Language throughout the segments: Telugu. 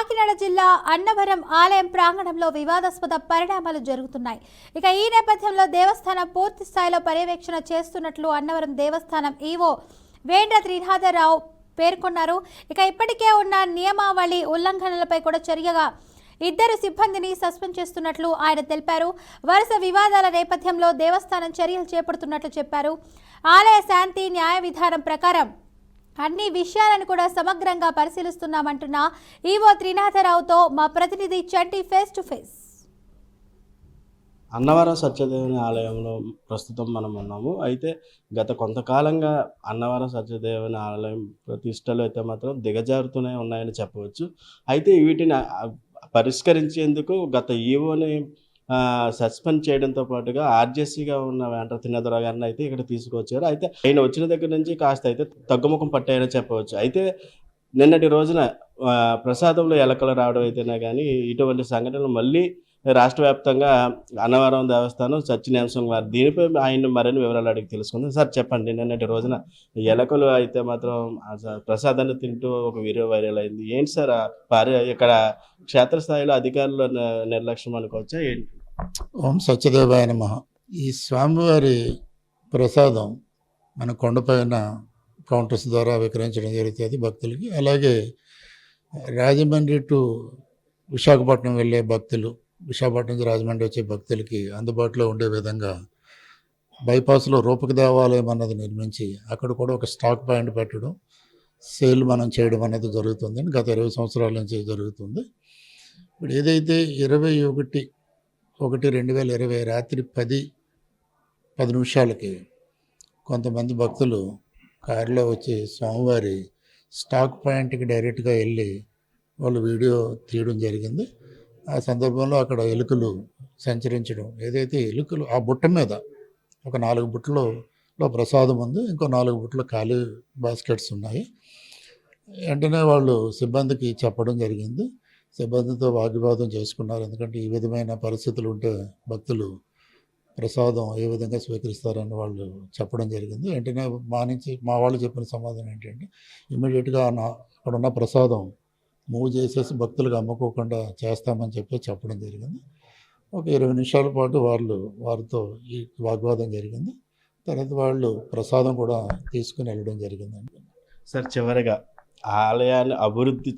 కాకినాడ జిల్లా అన్నవరం ఆలయం ప్రాంగణంలో వివాదాస్పద పరిణామాలు జరుగుతున్నాయి. ఇక ఈ నేపథ్యంలో దేవస్థానం పూర్తి స్థాయిలో పర్యవేక్షణ చేస్తున్నట్లు అన్నవరం దేవస్థానం ఈవో వేండ్ర త్రినాథరావు పేర్కొన్నారు. ఇక ఇప్పటికే ఉన్న నియమావళి ఉల్లంఘనలపై కూడా చర్యగా 2 సిబ్బందిని సస్పెండ్ చేస్తున్నట్లు ఆయన తెలిపారు. వరుస వివాదాల నేపథ్యంలో దేవస్థానం చర్యలు చేపడుతున్నట్లు చెప్పారు. ఆలయ శాంతి న్యాయ విధానం ప్రకారం అన్ని విషయాలను కూడా సమగ్రంగా పరిశీలిస్తున్నామంటున్న ఈవో త్రినాథరావుతో మా ప్రతినిధి చంటి ఫేస్ టు ఫేస్. అన్నవరం సత్యదేవుని ఆలయంలో ప్రస్తుతం మనం ఉన్నాము. అయితే గత కొంతకాలంగా అన్నవరం సత్యదేవుని ఆలయం ప్రతిష్టలు అయితే మాత్రం దిగజారుతూనే ఉన్నాయని చెప్పవచ్చు. అయితే వీటిని పరిష్కరించేందుకు గత ఈవోని సస్పెండ్ చేయడంతో పాటుగా ఆర్జేసీగా ఉన్న వేండ్ర త్రినాథరావు గారిని అయితే ఇక్కడ తీసుకొచ్చారు. అయితే ఆయన వచ్చిన దగ్గర నుంచి కాస్త అయితే తగ్గుముఖం పట్టాయని చెప్పవచ్చు. అయితే నిన్నటి రోజున ప్రసాదంలో ఎలకలు రావడం అయితేనే కానీ ఇటువంటి సంఘటనలు మళ్ళీ రాష్ట్ర వ్యాప్తంగా అన్నవరం దేవస్థానం సత్యనారాయణ వారు దీనిపై ఆయన మరిన్ని వివరాలు అడిగి తెలుసుకుందాం. సార్ చెప్పండి, నిన్నటి రోజున ఎలకలు అయితే మాత్రం ప్రసాదాన్ని తింటూ ఒక వీడియో వైరల్ అయింది. ఏంటి సార్ ఇక్కడ క్షేత్రస్థాయిలో అధికారుల నిర్లక్ష్యం అనుకోవచ్చా ఏంటి? ఓం సత్యదేవాయ నమః. ఈ స్వామివారి ప్రసాదం మన కొండపైన కౌంటర్స్ ద్వారా విక్రయించడం జరుగుతుంది భక్తులకి. అలాగే రాజమండ్రి టు విశాఖపట్నం వెళ్ళే భక్తులు, విశాఖపట్నం నుంచి రాజమండ్రి వచ్చే భక్తులకి అందుబాటులో ఉండే విధంగా బైపాస్లో రూపక దేవాలయం అన్నది నిర్మించి అక్కడ కూడా ఒక స్టాక్ పాయింట్ పెట్టడం, సేల్ మనం చేయడం అనేది జరుగుతుంది. గత 20 సంవత్సరాల నుంచి జరుగుతుంది. ఇప్పుడు ఏదైతే 21/1/2020 రాత్రి 10 నిమిషాలకి కొంతమంది భక్తులు కారులో వచ్చి స్వామివారి స్టాక్ పాయింట్కి డైరెక్ట్గా వెళ్ళి వాళ్ళు వీడియో తీయడం జరిగింది. ఆ సందర్భంలో అక్కడ ఎలుకలు సంచరించడం, ఏదైతే ఎలుకలు ఆ బుట్ట మీద ఒక 4 బుట్టలో ప్రసాదం ఉంది, ఇంకో 4 బుట్టలు ఖాళీ బాస్కెట్స్ ఉన్నాయి. వెంటనే వాళ్ళు సిబ్బందికి చెప్పడం జరిగింది. సిబ్బందితో వాగ్వివాదం చేసుకున్నారు. ఎందుకంటే ఈ విధమైన పరిస్థితులు ఉంటే భక్తులు ప్రసాదం ఏ విధంగా స్వీకరిస్తారని వాళ్ళు చెప్పడం జరిగింది. వెంటనే మా వాళ్ళు చెప్పిన సమాధానం ఏంటంటే ఇమ్మీడియట్గా అక్కడ ఉన్న ప్రసాదం మూవ్ చేసేసి భక్తులకు అమ్ముకోకుండా చేస్తామని చెప్పడం జరిగింది. ఒక 20 నిమిషాల పాటు వారితో ఈ వాగ్వాదం జరిగింది. తర్వాత వాళ్ళు ప్రసాదం కూడా తీసుకుని వెళ్ళడం జరిగిందండి. సార్, చివరిగా ఆలయాన్ని అభివృద్ధి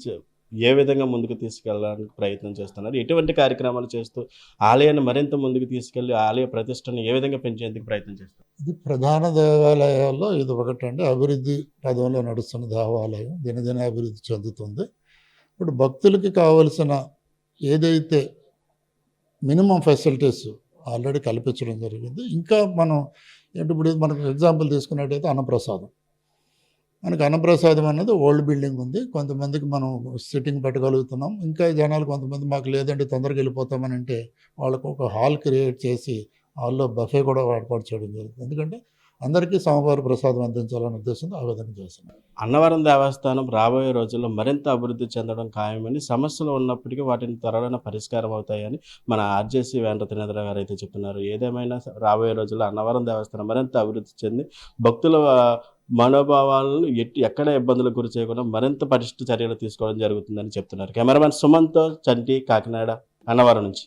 ఏ విధంగా ముందుకు తీసుకెళ్ళడానికి ప్రయత్నం చేస్తున్నారు? ఎటువంటి కార్యక్రమాలు చేస్తూ ఆలయాన్ని మరింత ముందుకు తీసుకెళ్ళి ఆలయ ప్రతిష్టను ఏ విధంగా పెంచేందుకు ప్రయత్నం చేస్తారు? ఇది ప్రధాన దేవాలయాల్లో ఇది ఒకటండి. అభివృద్ధి పదంలో నడుస్తున్న దేవాలయం దినదిన అభివృద్ధి చెందుతుంది. ఇప్పుడు భక్తులకి కావలసిన ఏదైతే మినిమం ఫెసిలిటీస్ ఆల్రెడీ కల్పించడం జరిగింది. ఇంకా మనం ఇప్పుడు మనకు ఎగ్జాంపుల్ తీసుకున్నట్టయితే అన్నప్రసాదం. మనకు అన్నప్రసాదం అన్నది ఓల్డ్ బిల్డింగ్ ఉంది. కొంతమందికి మనం సిట్టింగ్ పెట్టగలుగుతున్నాం. ఇంకా జనాలు కొంతమంది మాకు లేదంటే తొందరగా వెళ్ళిపోతామని అంటే వాళ్ళకు ఒక హాల్ క్రియేట్ చేసి హాల్లో బఫే కూడా ఏర్పాటు చేయడం జరుగుతుంది. ఎందుకంటే అందరికీ స్వామివారి ప్రసాదం అందించాలనే ఉద్దేశంతో ఆ విధంగా చేస్తున్నాం. అన్నవరం దేవస్థానం రాబోయే రోజుల్లో మరింత అభివృద్ధి చెందడం ఖాయమని, సమస్యలు ఉన్నప్పటికీ వాటిని త్వరలోనే పరిష్కారం అవుతాయని మన ఆర్జేసీ వేండ్ర త్రినాథరావు గారు అయితే చెప్తున్నారు. ఏదేమైనా రాబోయే రోజుల్లో అన్నవరం దేవస్థానం మరింత అభివృద్ధి చెంది భక్తుల మనోభావాలను ఎక్కడ ఇబ్బందులకు గురి చేయకుండా మరింత పటిష్ట చర్యలు తీసుకోవడం జరుగుతుందని చెప్తున్నారు. కెమెరామెన్ సుమన్తో చంటి, కాకినాడ, అన్నవరం నుంచి.